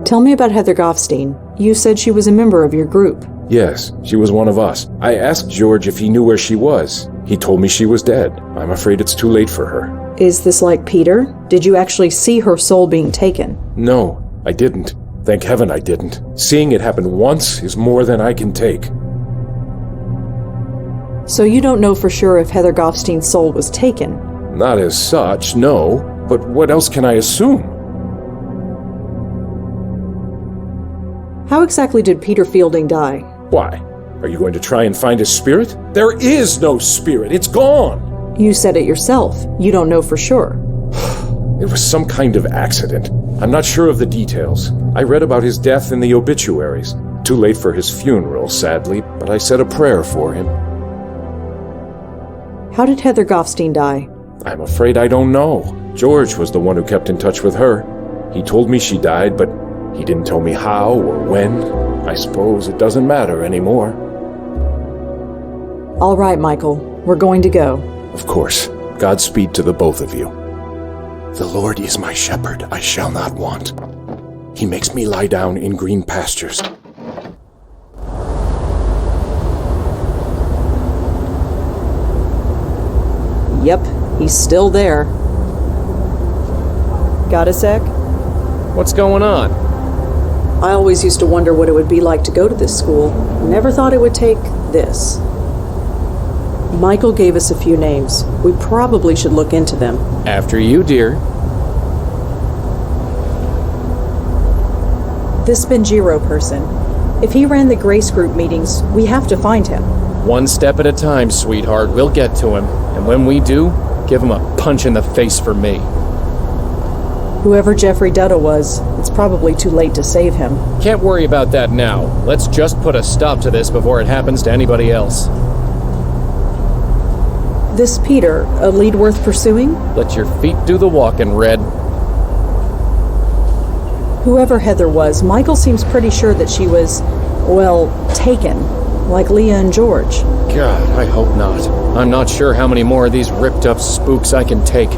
Tell me about Heather Goffstein. You said she was a member of your group. Yes, she was one of us. I asked George if he knew where she was. He told me she was dead. I'm afraid it's too late for her. Is this like Peter? Did you actually see her soul being taken? No, I didn't. Thank heaven I didn't. Seeing it happen once is more than I can take. So you don't know for sure if Heather Goffstein's soul was taken? Not as such, no. But what else can I assume? How exactly did Peter Fielding die? Why? Are you going to try and find his spirit? There is no spirit. It's gone. You said it yourself. You don't know for sure. It was some kind of accident. I'm not sure of the details. I read about his death in the obituaries. Too late for his funeral, sadly, but I said a prayer for him. How did Heather Goffstein die? I'm afraid I don't know. George was the one who kept in touch with her. He told me she died, but he didn't tell me how or when. I suppose it doesn't matter anymore. All right, Michael. We're going to go. Of course. Godspeed to the both of you. The Lord is my shepherd, I shall not want. He makes me lie down in green pastures. Yep, he's still there. Got a sec? What's going on? I always used to wonder what it would be like to go to this school. Never thought it would take this. Michael gave us a few names. We probably should look into them. After you, dear. This Benjiro person. If he ran the Grace Group meetings, we have to find him. One step at a time, sweetheart. We'll get to him. And when we do, give him a punch in the face for me. Whoever Jeffrey Dutta was, it's probably too late to save him. Can't worry about that now. Let's just put a stop to this before it happens to anybody else. This Peter, a lead worth pursuing? Let your feet do the walking, Red. Whoever Heather was, Michael seems pretty sure that she was, well, taken. Like Leah and George. God, I hope not. I'm not sure how many more of these ripped-up spooks I can take.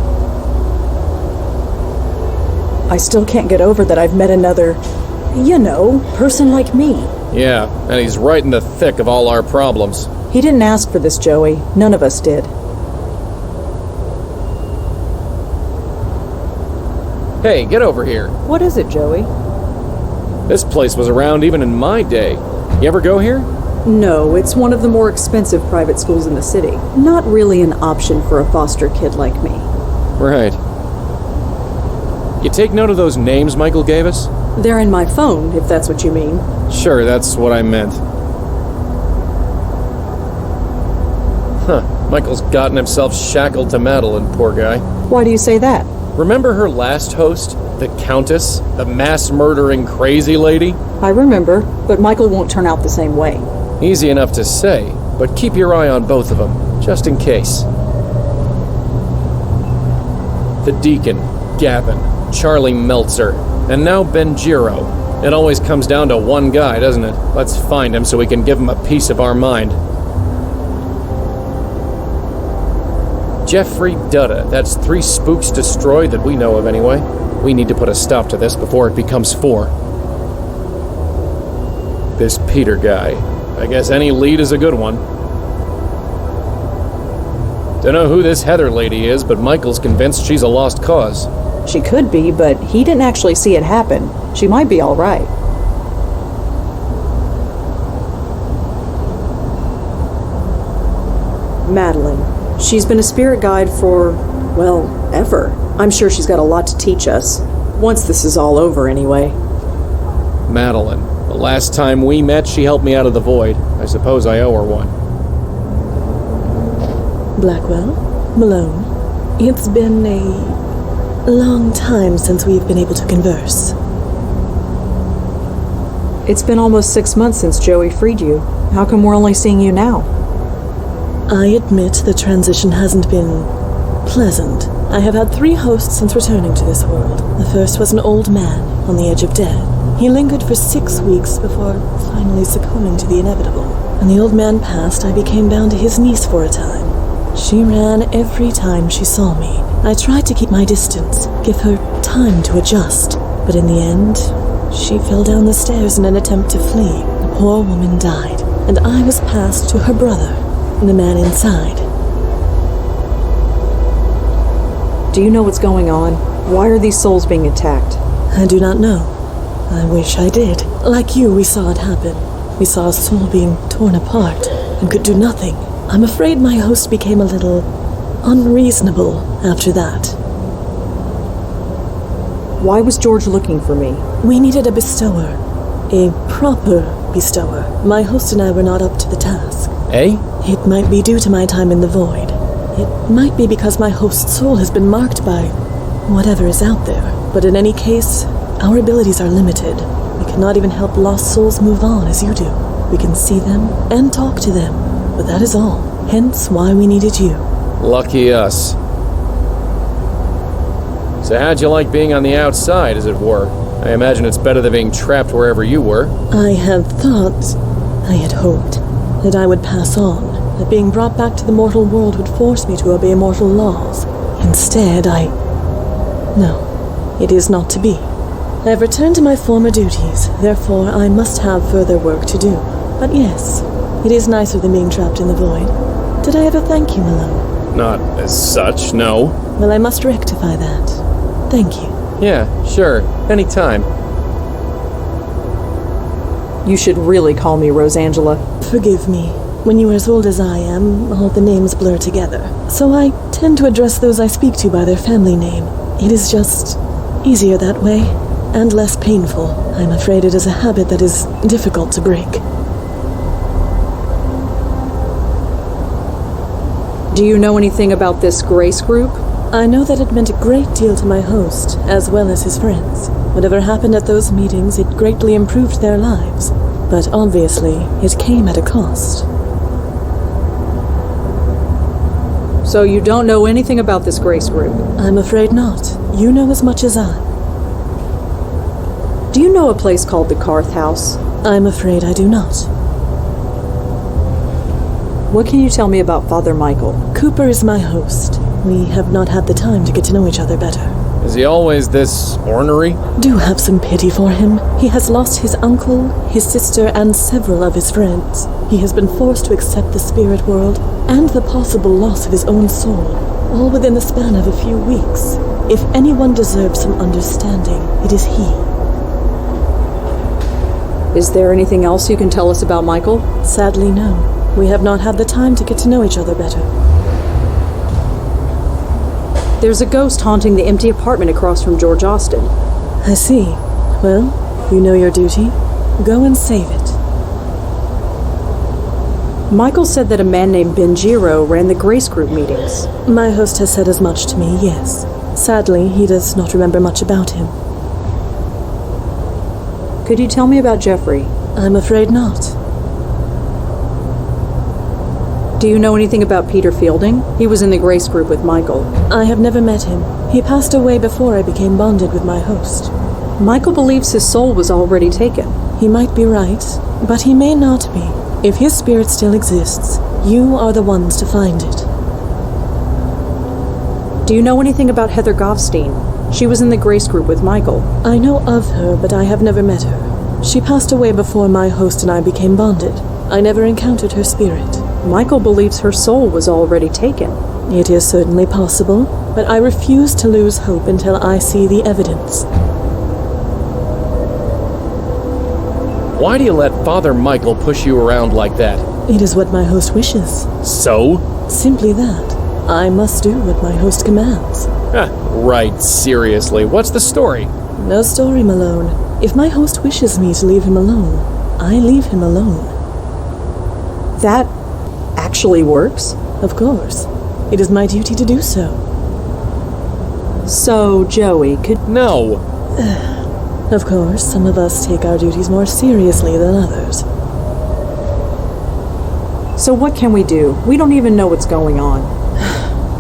I still can't get over that I've met another, person like me. Yeah, and he's right in the thick of all our problems. He didn't ask for this, Joey. None of us did. Hey, get over here. What is it, Joey? This place was around even in my day. You ever go here? No, it's one of the more expensive private schools in the city. Not really an option for a foster kid like me. Right. You take note of those names Michael gave us? They're in my phone, if that's what you mean. Sure, that's what I meant. Huh, Michael's gotten himself shackled to Madeline, poor guy. Why do you say that? Remember her last host, the Countess? The mass-murdering crazy lady? I remember, but Michael won't turn out the same way. Easy enough to say, but keep your eye on both of them, just in case. The Deacon, Gavin, Charlie Meltzer, and now Benjiro. It always comes down to one guy, doesn't it? Let's find him so we can give him a piece of our mind. Jeffrey Dutta. That's 3 spooks destroyed that we know of anyway. We need to put a stop to this before it becomes 4. This Peter guy. I guess any lead is a good one. Dunno who this Heather lady is, but Michael's convinced she's a lost cause. She could be, but he didn't actually see it happen. She might be all right. Madeline. She's been a spirit guide for, well, ever. I'm sure she's got a lot to teach us. Once this is all over, anyway. Madeline. The last time we met, she helped me out of the void. I suppose I owe her one. Blackwell, Malone, it's been a long time since we've been able to converse. It's been almost 6 months since Joey freed you. How come we're only seeing you now? I admit the transition hasn't been pleasant. I have had 3 hosts since returning to this world. The first was an old man on the edge of death. He lingered for 6 weeks before finally succumbing to the inevitable. When the old man passed, I became bound to his niece for a time. She ran every time she saw me. I tried to keep my distance, give her time to adjust, but in the end, she fell down the stairs in an attempt to flee. The poor woman died, and I was passed to her brother, the man inside. Do you know what's going on? Why are these souls being attacked? I do not know. I wish I did. Like you, we saw it happen. We saw a soul being torn apart and could do nothing. I'm afraid my host became a little unreasonable after that. Why was George looking for me? We needed a bestower. A proper bestower. My host and I were not up to the task. Eh? It might be due to my time in the void. It might be because my host's soul has been marked by whatever is out there. But in any case, our abilities are limited. We cannot even help lost souls move on as you do. We can see them and talk to them, but that is all. Hence why we needed you. Lucky us. So how'd you like being on the outside, as it were? I imagine it's better than being trapped wherever you were. I had hoped that I would pass on, that being brought back to the mortal world would force me to obey mortal laws. Instead, No, it is not to be. I have returned to my former duties, therefore I must have further work to do. But yes, it is nicer than being trapped in the void. Did I ever thank you, Malone? Not as such, no. Well, I must rectify that. Thank you. Yeah, sure. Anytime. You should really call me Rosangela. Forgive me. When you are as old as I am, all the names blur together. So I tend to address those I speak to by their family name. It is just easier that way, and less painful. I'm afraid it is a habit that is difficult to break. Do you know anything about this Grace group? I know that it meant a great deal to my host, as well as his friends. Whatever happened at those meetings, it greatly improved their lives. But obviously, it came at a cost. So you don't know anything about this Grace group? I'm afraid not. You know as much as I. Do you know a place called the Karth House? I'm afraid I do not. What can you tell me about Father Michael? Cooper is my host. We have not had the time to get to know each other better. Is he always this ornery? Do have some pity for him. He has lost his uncle, his sister, and several of his friends. He has been forced to accept the spirit world and the possible loss of his own soul, all within the span of a few weeks. If anyone deserves some understanding, it is he. Is there anything else you can tell us about Michael? Sadly, no. We have not had the time to get to know each other better. There's a ghost haunting the empty apartment across from George Austin. I see. Well, You know your duty. Go and save it. Michael said that a man named Benjiro ran the Grace Group meetings. My host has said as much to me, yes. Sadly, he does not remember much about him. Could you tell me about Jeffrey? I'm afraid not. Do you know anything about Peter Fielding? He was in the Grace Group with Michael. I have never met him. He passed away before I became bonded with my host. Michael believes his soul was already taken. He might be right, but he may not be. If his spirit still exists, you are the ones to find it. Do you know anything about Heather Goffstein? She was in the Grace Group with Michael. I know of her, but I have never met her. She passed away before my host and I became bonded. I never encountered her spirit. Michael believes her soul was already taken. It is certainly possible, but I refuse to lose hope until I see the evidence. Why do you let Father Michael push you around like that? It is what my host wishes. So? Simply that. I must do what my host commands. Right, seriously, what's the story? No story, Malone. If my host wishes me to leave him alone, I leave him alone. That actually works? Of course. It is my duty to do so. So, Joey, could... No. Of course, some of us take our duties more seriously than others. So what can we do? We don't even know what's going on.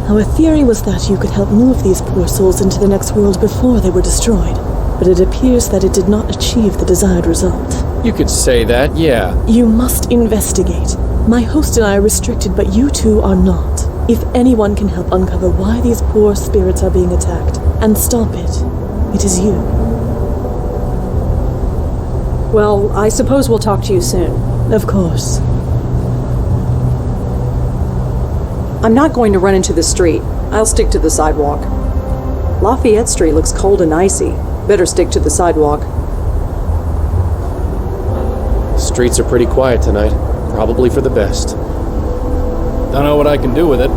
Our theory was that you could help move these poor souls into the next world before they were destroyed, but it appears that it did not achieve the desired result. You could say that, yeah. You must investigate. My host and I are restricted, but you two are not. If anyone can help uncover why these poor spirits are being attacked and stop it, it is you. Well, I suppose we'll talk to you soon. Of course. I'm not going to run into the street. I'll stick to the sidewalk. Lafayette Street looks cold and icy. Better stick to the sidewalk. Streets are pretty quiet tonight. Probably for the best. Don't know what I can do with it.